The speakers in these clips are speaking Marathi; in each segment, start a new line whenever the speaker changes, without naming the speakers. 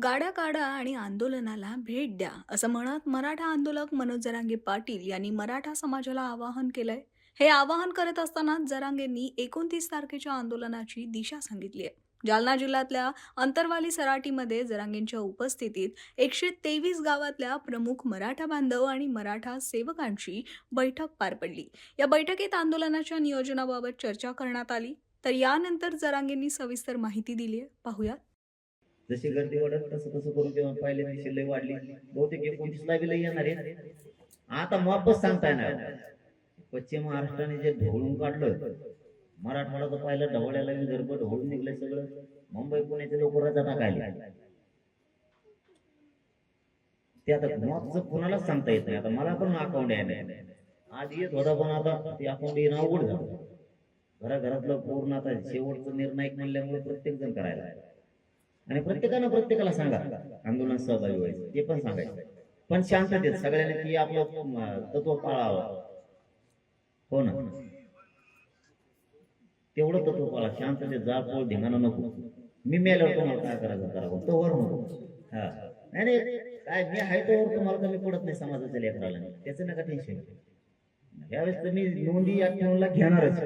गाड्या काढा आणि आंदोलनाला भेट द्या असं म्हणत मराठा आंदोलक मनोज जरांगे पाटील यांनी मराठा समाजाला आवाहन केलंय. हे आवाहन करत असताना जरांगेंनी 29 तारखेच्या आंदोलनाची दिशा सांगितली आहे. जालना जिल्ह्यातल्या अंतरवाली सराटीमध्ये जरांगेंच्या उपस्थितीत 123 गावातल्या प्रमुख मराठा बांधव आणि मराठा सेवकांची बैठक पार पडली. या बैठकीत आंदोलनाच्या नियोजनाबाबत चर्चा करण्यात आली. तर यानंतर जरांगेंनी सविस्तर माहिती दिली आहे. पाहूया.
जशी गर्दी वाढत तसं तसं करून तेव्हा पहिले दिवशी लय वाढली. बहुतेक 29ला बी लय येणार आहे. आता वापस सांगता येणार. पश्चिम महाराष्ट्राने जे ढवळून काढलं, मराठवाडा तर पाहिलं ढवळ्याला विदर्भ ढवळून निघलंय सगळं. मुंबई पुण्याचे लोक रजा टाकायला. ते आता मॉपचं कोणालाच सांगता येत नाही. आता मला पण अकाउंट आहे नाही. आज येत होता पण आता ते अकाउंट येणं अवघड झालं. घराघरातलं पूर्ण आता शेवटचं निर्णायक म्हणल्यामुळे प्रत्येक जण करायला आणि प्रत्येकानं प्रत्येकाला सांगा आंदोलन सहभागी व्हायचं ते पण सांगायचं. पण शांततेत सगळ्यांनी ती आपलं तत्व पाळावं. हो ना, तेवढं तत्व पाळा. शांततेत जाळपोळ धिंगाणा नको. मी मेल्यावर तुम्हाला काय करायचं करावं तो वर नको. हा नाही काय मी आहे तोवर तुम्हाला कमी पडत नाही समाजाच्या लेकराला. त्याचं नका टेन्शन. यावेळेस तुम्ही नोंदी या घेणारच,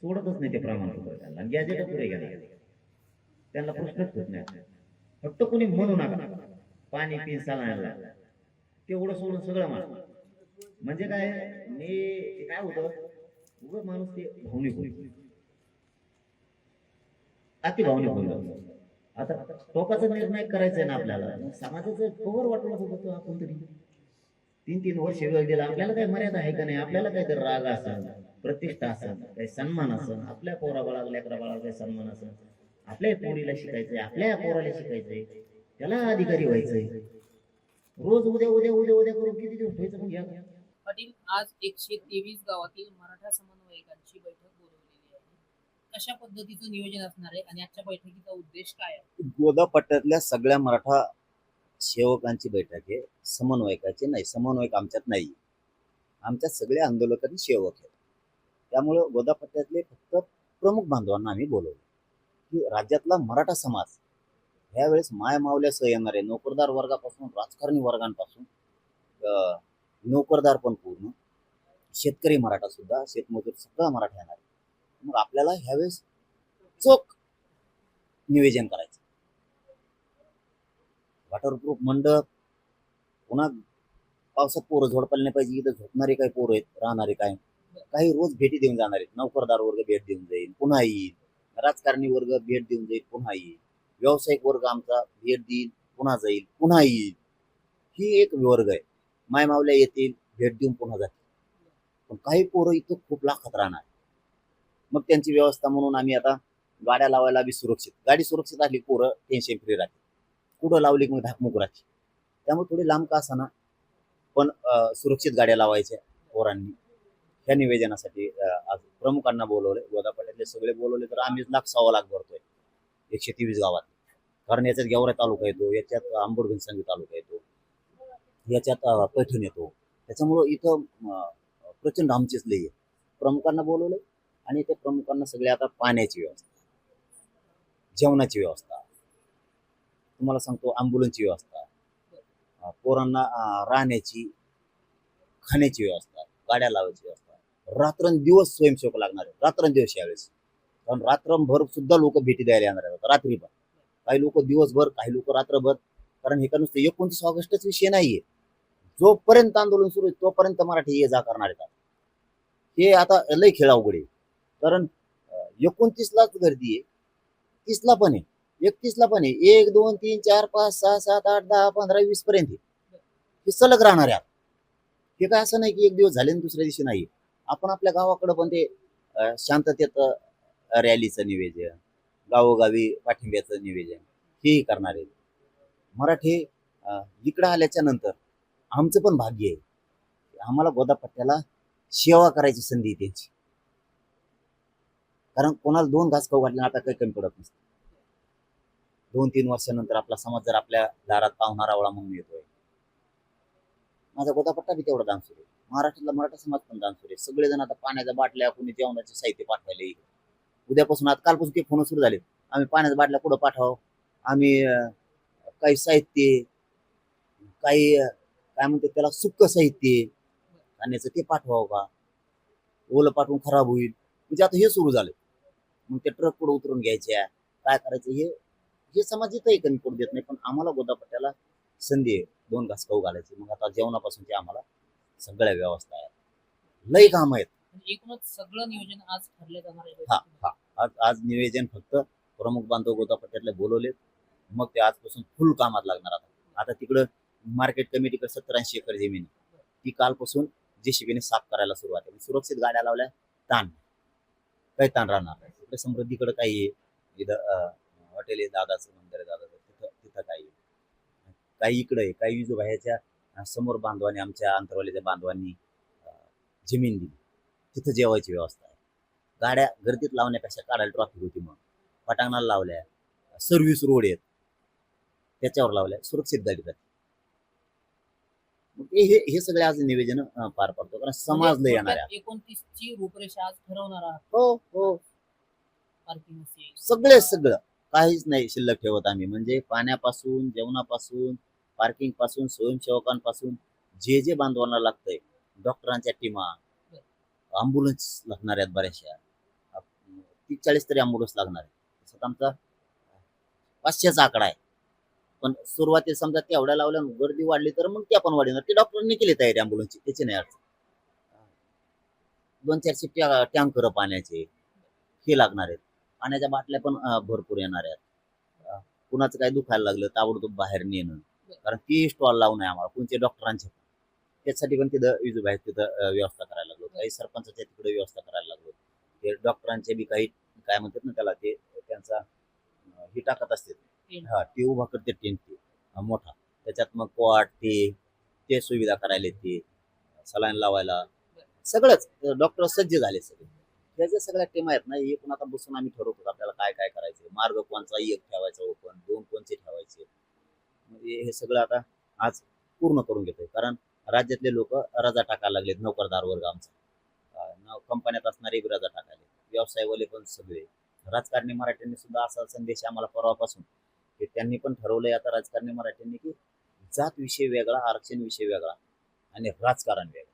सोडतच नाही ते प्रमाणपत्र. त्यांना गॅजेट पुढे घ्या, त्यांना प्रश्नच होत नाही. फक्त कोणी म्हणू नका पाणी पी सलायला, तेवढं सोडून सगळं मार. म्हणजे काय मी काय होतं उगं माणूस ते भावनिक होईल, अति भावनिक होईल. आता टोकाचा निर्णय करायचा आहे ना आपल्याला, समाजाचं कवर वाटलं होतं आपण तरी 3-3 वर्ष वेळ दिला. आपल्याला काही मर्यादा आहे का नाही? आपल्याला काहीतरी राग असेल, प्रतिष्ठा असेल, काही सन्मान असेल, आपल्या पोरा बाळाला लेकरा बाळाला काही सन्मान असेल, आपल्या पोरीला शिकायचंय, आपल्या पोराला शिकायचंय, त्याला अधिकारी व्हायचंय. रोज उद्या उद्या उद्या उद्या करून किती दिवस व्हायचं पण घ्या.
पाटील, आज 123 गावातील मराठा समन्वयकांची बैठक बोलवलेली आहे. कशा पद्धतीचं नियोजन असणार आहे आणि आजच्या बैठकीचा उद्देश काय आहे?
गोदा पट्ट्यातल्या सगळ्या मराठा सेवकांची बैठक आहे. समन्वयकाची नाही. समन्वयक आमच्यात नाही. आमच्यात सगळे आंदोलक आणि सेवक आहेत. त्यामुळं गोदा पट्ट्यातले फक्त प्रमुख बांधवांना आम्ही बोलवलं की राज्यातला मराठा समाज ह्यावेळेस माय मावल्यासह येणार आहे. नोकरदार वर्गापासून राजकारणी वर्गांपासून नोकरदार पण पूर्ण, शेतकरी मराठा सुद्धा, शेतमजूर सगळा मराठा येणार आहे. मग आपल्याला ह्यावेळेस चोख नियोजन करायचं. वॉटरप्रूफ मंडप, पुन्हा पावसात पोरं झोडपायला नाही पाहिजे. इथं झोपणारे काही पोरं आहेत, राहणारे काय काही रोज भेटी देऊन जाणार आहेत. नोकरदार वर्ग भेट देऊन जाईल, पुन्हा येईल. राजकारणी वर्ग भेट देऊन जाईल, पुन्हा येईल. व्यावसायिक वर्ग आमचा भेट देईल, पुन्हा जाईल, पुन्हा येईल. ही एक वर्ग आहे. माय मावल्या येतील, भेट देऊन पुन्हा जातील. पण काही पोरं इथं खूप लाखात राहणार. मग त्यांची व्यवस्था म्हणून आम्ही आता गाड्या लावायला बी सुरक्षित, गाडी सुरक्षित असली पोरं टेन्शन फ्री राहते. कुठं लावली मग धाकमुक राहते. त्यामुळे थोडी लांब का असाना पण सुरक्षित गाड्या लावायच्या पोरांनी. ह्या निवेदनासाठी आज प्रमुखांना बोलवले. गोदा पट्ट्यातले सगळे बोलवले तर आम्ही 1,00,000-1,15,000 भरतोय 123 गावात. कारण याच्यात गेवराई तालुका येतो, याच्यात आंबोडगंजसांगी तालुका येतो, याच्यात पैठण येतो. त्याच्यामुळं इथं प्रचंड आमचीच लई आहे. प्रमुखांना बोलवले आणि त्या प्रमुखांना सगळे आता पाण्याची व्यवस्था, जेवणाची व्यवस्था, तुम्हाला सांगतो ॲम्ब्युलन्सची व्यवस्था, पोरांना राहण्याची, खाण्याची व्यवस्था, गाड्या लावायची व्यवस्था, रात्रंदिवस स्वयंसेवक लागणार आहे. रात्रंदिवस यावेळेस. कारण रात्रभर सुद्धा लोक भेटी द्यायला येणार आहेत. रात्री पण काही लोक दिवसभर, काही लोक रात्रभर. कारण हे का नुसतं 29 ऑगस्टच विषय नाहीये. जोपर्यंत आंदोलन सुरू आहे तोपर्यंत मराठी ये जा करणार आहेत. हे आता लय खेळ अवघड आहे. कारण 29लाच गर्दी आहे, 30ला पण आहे, 31ला पण आहे, 1, 2, 3, 4, 5, 6, 7, 8, 10, 15, 20 पर्यंत हे सलग राहणार आहे. हे काय असं नाही की एक दिवस झाले आणि दुसऱ्या दिवशी नाही. आपण आपल्या गावाकडं पण ते शांततेत रॅलीचं निवेदन, गावोगावी पाठिंब्याचं निवेदन हेही करणार आहे. मराठी इकडं आल्याच्या नंतर आमचं पण भाग्य आहे. आम्हाला गोदा पट्ट्याला सेवा करायची संधी आहे त्यांची. कारण कोणाला 2 घास खाऊ घातल्यानं आता काही कमी पडत नसतं. 2-3 वर्षानंतर आपला समाज जर आपल्या दारात पाहुणा रावळा म्हणून येतोय. माझा गोदा पट्टा बी तेवढा दानसूर आहे. महाराष्ट्रातला मराठा समाज पण दानसूर आहे. सगळेजण आता पाण्याच्या बाटल्या, कोणी जेवणाचे साहित्य पाठवायला. उद्यापासून, आज कालपासून ते फोन सुरू झाले, आम्ही पाण्याच्या बाटल्या कुठं पाठवावं, आम्ही काही साहित्य, काही काय म्हणते त्याला सुक्क साहित्य खाण्याचं ते पाठवावं का, ओलं पाठवून खराब होईल, म्हणजे आता हे सुरू झालं. मग ते ट्रक पुढे उतरून घ्यायच्या, काय करायचं हे हे समाज इथंही कमी पडू देत नाही. पण आम्हाला गोदापट्ट्याला संधी आहे 2 घास खाऊ घालायची. मग आता जेवणापासून ते आम्हाला सगळ्या व्यवस्था आहेत, लई काम आहेत.
म्हणजे एकूणच सगळं नियोजन आज ठरलं जाणार आहे
हा
बैठकीमध्ये.
हा आज आज निवेदन फक्त प्रमुख बांधव गोदापट्ट्यातले बोलवले, मग ते आजपासून फुल कामात लागणार. आता तिकडं मार्केट कमिटीकडे 70-80 एकर जमीन आहे. ती कालपासून जेसीबीने साफ करायला सुरुवात आहे. सुरक्षित गाड्या लावल्या, ताण काही ताण राहणार नाही. तिकडे समृद्धीकडे काही आहे, इथं हॉटेल आहे, दादाचं मंदिर आहे, दादाचं तिथं तिथं काही आहे. काही इकडे आहे, काही विजूभाईच्या समोर बांधवांनी, आमच्या अंतरवालीच्या बांधवांनी जमीन दिली, तिथं जेवायची व्यवस्था आहे. गाड्या गर्दीत लावण्यापेक्षा काढायला ट्रॉफिक होती, मग पटांगणाला लावल्या, सर्व्हिस रोड आहेत त्याच्यावर लावल्या, सुरक्षित गाडी जाते. मग हे सगळे आज निवेदन पार पडतो, कारण समाज लय येणार आहे.
29 ची रूपरेषा आज ठरवणार आहात.
हो हो,
पार्किंग असेल,
सगळं काहीच नाही शिल्लक ठेवत आम्ही. म्हणजे पाण्यापासून, जेवणापासून, पार्किंग पासून, स्वयंसेवकांपासून जे जे बांधवांना लागतंय, डॉक्टरांच्या टीमा, अँब्युलन्स लागणार आहेत बऱ्याचशा, 30-40 तरी अँब्युलन्स लागणार आहे. तसं आमचा 500चा आकडा आहे. पण सुरुवातीला समजा तेवढ्या लावल्या, गर्दी वाढली तर मग त्या पण वाढणार. ते डॉक्टरांनी केली तयारी अँब्युलन्सची, त्याची नाही अडचण. 200-400 टँकर पाण्याचे हे लागणार आहेत. पाण्याच्या बाटल्या पण भरपूर येणार आहेत. कुणाचं काही दुखायला लागलं ताबडतोब बाहेर नेणं, कारण ती स्टॉल लावून आहे आम्हाला कोणते डॉक्टरांचे. त्याच्यासाठी पण तिथं विजूभाई तिथं व्यवस्था करायला लागलो, काही सरपंचाच्या तिकडे व्यवस्था करायला लागलो. ते डॉक्टरांचे बी काही काय म्हणतात ना त्याला, ते त्यांचा हे टाकत असते, हा ते उभा करते टेंट ते मोठा, त्याच्यात मग कॉट ते सुविधा करायला, ते सलाईन लावायला सगळंच डॉक्टर सज्ज झाले सगळे. त्याच्या सगळ्या टीम आहेत ना, हे पण आता बसून आम्ही ठरवतो आपल्याला काय काय करायचं, मार्ग कोणचा, 1 ठेवायचा ओपन, 2 कोणचे ठेवायचे. म्हणजे हे सगळं आता आज पूर्ण करून घेतोय, कारण राज्यातले लोक रजा टाकायला लागलेत. नोकरदार वर्ग आमचा, कंपन्यात असणारे बी रजा टाकायले, व्यवसायवाले पण सगळे. राजकारणी मराठ्यांनी सुद्धा असा संदेश आम्हाला परवापासून की त्यांनी पण ठरवलंय आता राजकारणी मराठ्यांनी की जात विषय वेगळा, आरक्षण विषय वेगळा आणि राजकारण वेगळं.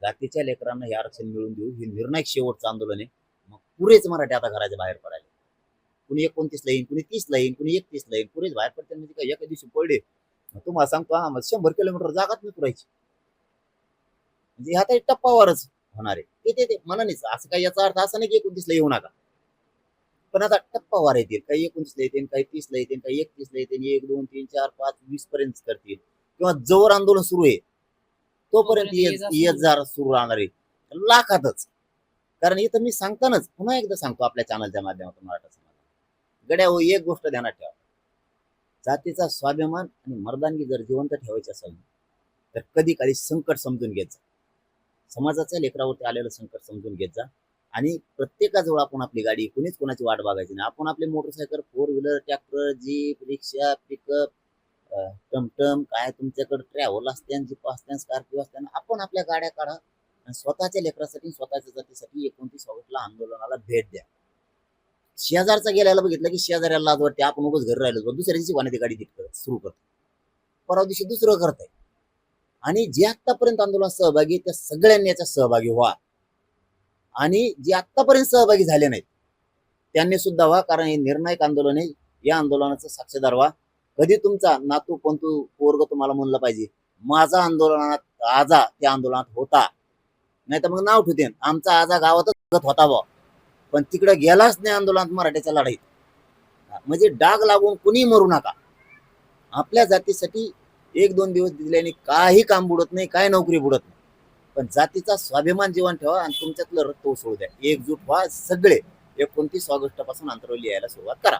जातीच्या लेकरांना हे आरक्षण मिळवून देऊ, हे निर्णायक शेवटचं आंदोलन आहे. मग पुरेच मराठी आता घराच्या बाहेर पडायला, कुणी 29 ला येईन, कुणी 30 ला येईन, कुणी 31 ला येईन, पुरेच बाहेर पडते. म्हणजे काय एका दिवशी पडले तुम्हाला सांगतो, आम्हाला 100 किलोमीटर जागाच नाही पुरायची. म्हणजे आता टप्पावरच होणार आहे ते मनानेच. असं काही याचा अर्थ असा नाही की 29 ला येऊ नका, पण आता टप्पावार येतील. काही 29 ला येतील, काही 30 ला येतील, काही 31 ला येतील, 1, 2, 3, 4, 5, 20 पर्यंत करतील. किंवा जोवर आंदोलन सुरू आहे तोपर्यंत येत जा सुरू राहणार आहे, लाखातच. कारण इथं मी सांगतानाच पुन्हा एकदा सांगतो आपल्या चॅनलच्या माध्यमातून मराठा समाज गड्या हो, एक गोष्ट ध्यानात ठेवा, जातीचा स्वाभिमान आणि मर्दानगी जर जिवंत ठेवायची असेल तर कधी कधी संकट समजून घेत जा. समाजाच्या लेकरावरती आलेलं संकट समजून घेत जा. आणि प्रत्येकाजवळ आपण आपली गाडी, कुणीच कोणाची वाट बघायची नाही. आपण आपले मोटरसायकल, 4 व्हीलर, ट्रॅक्टर, जीप, रिक्षा, पिकअप, टमटम, काय तुमच्याकडे ट्रॅव्हल असते, जीप असते, स्कॉर्पिओ असते, आपण आपल्या गाड्या काढा आणि स्वतःच्या लेकरासाठी, स्वतःच्या जातीसाठी 29 ऑगस्टला आंदोलनाला भेट द्या. शेजारचा गेल्याला बघितलं की शेजाऱ्याला लाज वाटते, आपण उगाच घरी राहिलो, दुसऱ्या दिवशी कोणाची गाडी सुरू करतो, परवा दिवशी दुसरं करताय. आणि जे आतापर्यंत आंदोलनात सहभागी, त्या सगळ्यांनी याच्यात सहभागी व्हा. आणि जे आतापर्यंत सहभागी झाले नाहीत त्यांनी सुद्धा व्हा, कारण हे निर्णायक आंदोलन आहे. या आंदोलनाचा साक्षीदार व्हा. कधी तुमचा नातू पंतू पोरग तुम्हाला म्हणलं पाहिजे माझा आंदोलनात आजा त्या आंदोलनात होता, नाही तर मग नाव ठेवते आमचा आजा गावातच होता बा, पण तिकडे गेलाच नाही आंदोलनात मराठ्याच्या लढाईत. म्हणजे डाग लागून कुणी मरू नका. आपल्या जातीसाठी 1-2 दिवस दिल्याने काही काम बुडत नाही, काय नोकरी बुडत नाही. पण जातीचा स्वाभिमान जीवन ठेवा आणि तुमच्यातलं रक्त उसळू द्या. एकजूट व्हा सगळे. 29 ऑगस्ट पासून अंतरवली यायला सुरुवात करा.